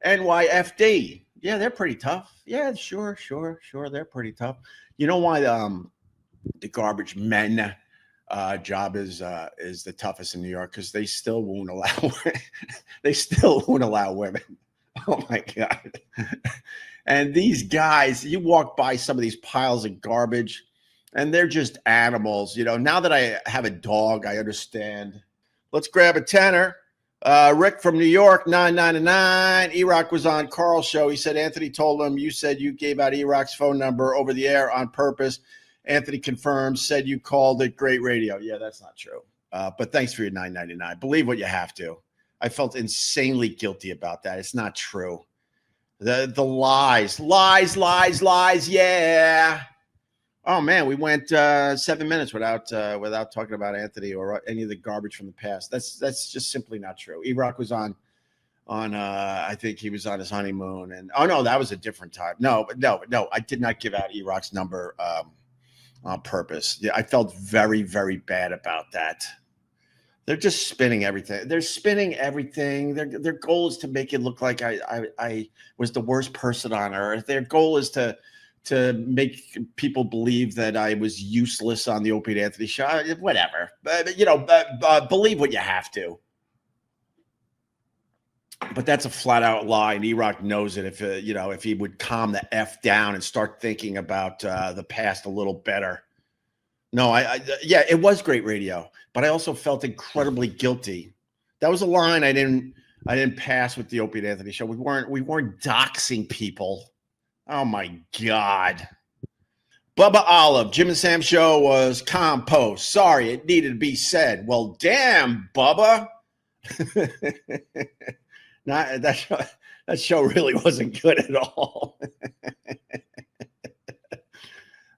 NYFD. Yeah, they're pretty tough. Yeah, sure. They're pretty tough. You know why the garbage men job is the toughest in New York? Because they still won't allow they still won't allow women. Oh my God. And these guys, you walk by some of these piles of garbage and they're just animals. You know, now that I have a dog, I understand. Let's grab a tenner. Rick from New York, 999. E-Rock was on Carl's show. He said Anthony told him you said you gave out E-Rock's phone number over the air on purpose. Anthony confirms, said you called it great radio. Yeah, that's not true. But thanks for your 999. Believe what you have to. I felt insanely guilty about that. It's not true. The lies. Yeah. Oh man, we went 7 minutes without talking about Anthony or any of the garbage from the past. That's just simply not true. E-Rock was on I think he was on his honeymoon, and oh no, that was a different time. No, I did not give out E-Rock's number on purpose. Yeah, I felt very, very bad about that. They're just spinning everything. They're spinning everything. Their goal is to make it look like I was the worst person on earth. Their goal is to make people believe that I was useless on the Opie and Anthony show. Whatever. But believe what you have to. But that's a flat out lie, and E-Rock knows it. If he would calm the F down and start thinking about the past a little better. No, yeah, it was great radio, but I also felt incredibly guilty. That was a line I didn't pass with the Opie and Anthony show. We weren't doxing people. Oh my God. Bubba Olive, Jim and Sam show was compost. Sorry, it needed to be said. Well, damn, Bubba. That show really wasn't good at all.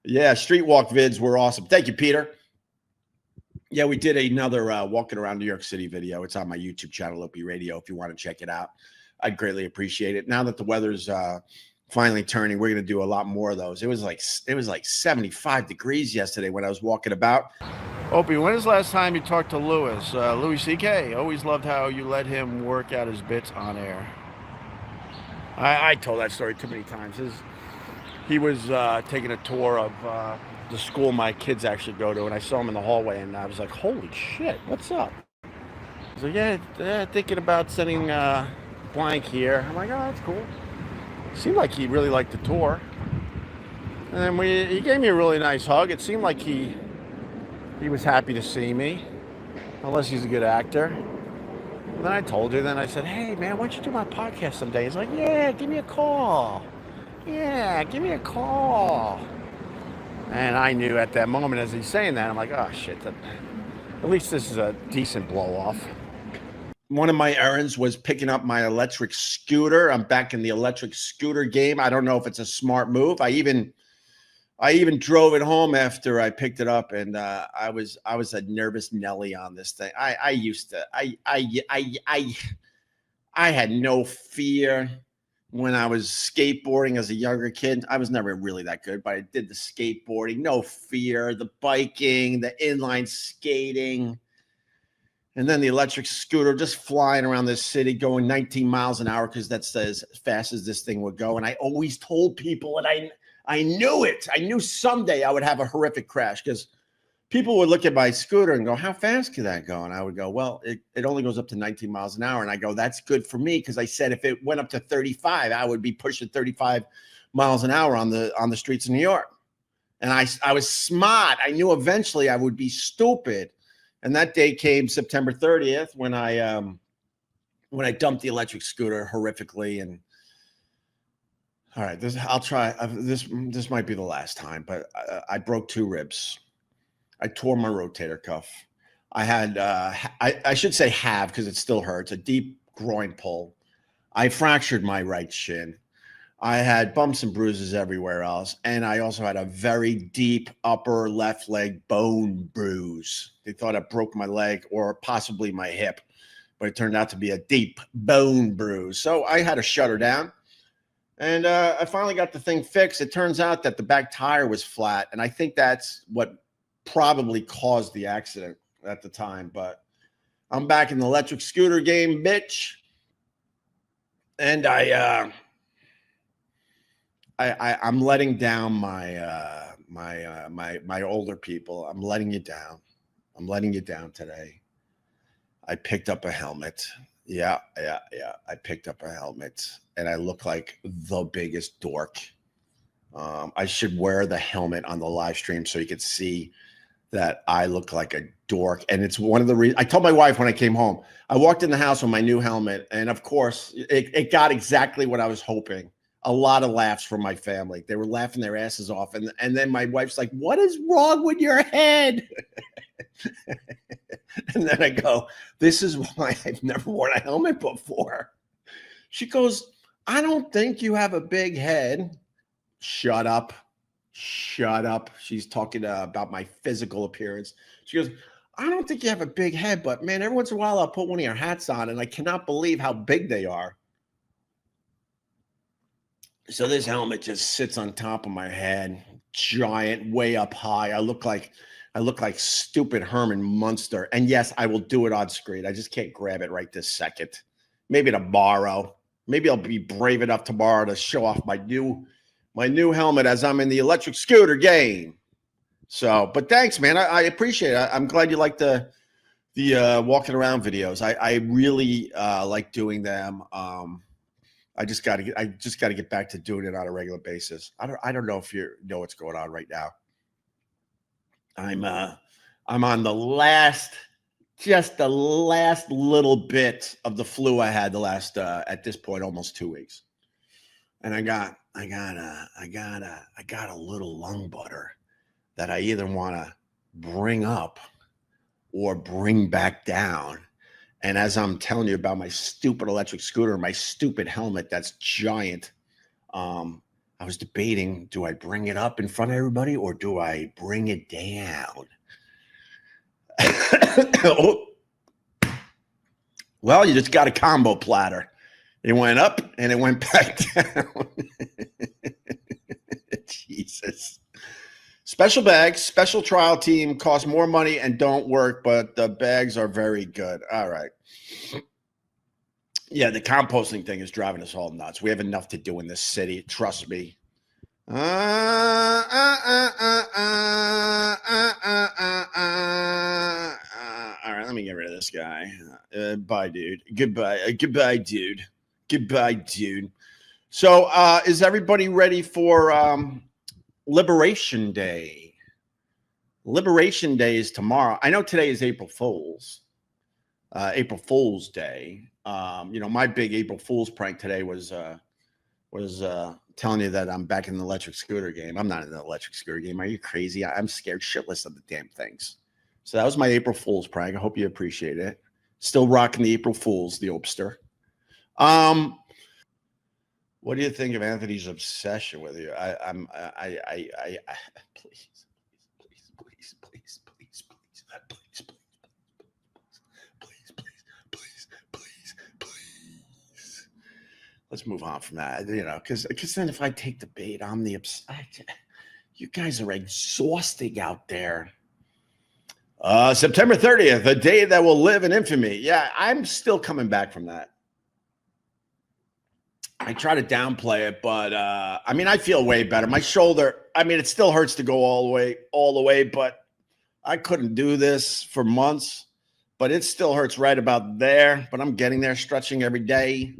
Yeah, street walk vids were awesome. Thank you, Peter. Yeah, we did another walking around New York City video. It's on my YouTube channel, Opie Radio, if you want to check it out. I'd greatly appreciate it. Now that the weather's finally turning, we're going to do a lot more of those. It was like 75 degrees yesterday when I was walking about. Opie, when is the last time you talked to Louis? Louis C.K. Always loved how you let him work out his bits on air. I told that story too many times. He was taking a tour of the school my kids actually go to, and I saw him in the hallway, and I was like, holy shit, what's up? He's like, yeah, thinking about sending blank here. I'm like, oh, that's cool. Seemed like he really liked the tour. And then he gave me a really nice hug. It seemed like he was happy to see me, unless he's a good actor. And then I told her, then I said, hey, man, why don't you do my podcast someday? He's like, yeah, give me a call. Yeah, give me a call. And I knew at that moment as he's saying that, I'm like, oh, shit, at least this is a decent blow-off. One of my errands was picking up my electric scooter. I'm back in the electric scooter game. I don't know if it's a smart move. I even drove it home after I picked it up, and I was a nervous Nelly on this thing. I had no fear when I was skateboarding as a younger kid. I was never really that good, but I did the skateboarding, no fear, the biking, the inline skating, and then the electric scooter, just flying around this city, going 19 miles an hour because that's as fast as this thing would go. And I always told people, and I knew it. I knew someday I would have a horrific crash because people would look at my scooter and go, how fast can that go? And I would go, well, it only goes up to 19 miles an hour. And I go, that's good for me because I said if it went up to 35, I would be pushing 35 miles an hour on the streets of New York. And I was smart. I knew eventually I would be stupid. And that day came September 30th when I dumped the electric scooter horrifically. And all right, I'll try. This might be the last time, but I broke 2 ribs. I tore my rotator cuff. I had, I should say have, because it still hurts, a deep groin pull. I fractured my right shin. I had bumps and bruises everywhere else. And I also had a very deep upper left leg bone bruise. They thought I broke my leg or possibly my hip, but it turned out to be a deep bone bruise. So I had to shut her down. And I finally got the thing fixed. It turns out that the back tire was flat. And I think that's what probably caused the accident at the time. But I'm back in the electric scooter game, bitch. And I'm letting down my older people. I'm letting you down. I'm letting you down today. I picked up a helmet. Yeah. I picked up a helmet, and I look like the biggest dork. I should wear the helmet on the live stream so you could see that I look like a dork. And it's one of the reasons I told my wife when I came home. I walked in the house with my new helmet, and of course, it got exactly what I was hoping. A lot of laughs from my family. They were laughing their asses off. And then my wife's like, "What is wrong with your head?" And then I go, "This is why I've never worn a helmet before." She goes, "I don't think you have a big head." Shut up. Shut up. She's talking about my physical appearance. She goes, "I don't think you have a big head, but man, every once in a while I'll put one of your hats on, and I cannot believe how big they are." So this helmet just sits on top of my head, giant, way up high. I look like stupid Herman Munster. And yes, I will do it on screen. I just can't grab it right this second. Maybe tomorrow. Maybe I'll be brave enough tomorrow to show off my new helmet as I'm in the electric scooter game. So, but thanks, man. I appreciate it. I'm glad you like the walking around videos. I really like doing them. I just got to get back to doing it on a regular basis. I don't know if you know what's going on right now. I'm on just the last little bit of the flu I had the last at this point almost 2 weeks, and I got a little lung butter that I either want to bring up or bring back down. And as I'm telling you about my stupid electric scooter, my stupid helmet that's giant, I was debating, do I bring it up in front of everybody or do I bring it down? Oh. Well, you just got a combo platter. It went up and it went back down. Jesus. Special bags, special trial team, cost more money and don't work, but the bags are very good. All right. Yeah, the composting thing is driving us all nuts. We have enough to do in this city. Trust me. All right, let me get rid of this guy. Bye, dude. Goodbye. Goodbye, dude. Goodbye, dude. So is everybody ready for Liberation Day? Liberation Day is tomorrow. I know today is April Fool's Day. My big April Fool's prank today was telling you that I'm back in the electric scooter game. I'm not in the electric scooter game. Are you crazy? I'm scared shitless of the damn things. So that was my April Fool's prank. I hope you appreciate it. Still rocking the April Fool's, the Opster. What do you think of Anthony's obsession with you? Please. Let's move on from that, because then if I take the bait, I'm the you guys are exhausting out there. September 30th, a day that will live in infamy. Yeah, I'm still coming back from that. I try to downplay it, but I feel way better. My shoulder, it still hurts to go all the way, but I couldn't do this for months, but it still hurts right about there, but I'm getting there, stretching every day.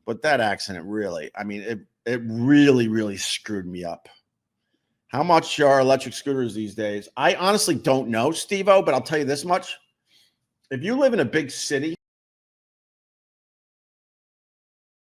But that accident really, it really, really screwed me up. How much are electric scooters these days? I honestly don't know, Steve-O, but I'll tell you this much. If you live in a big city,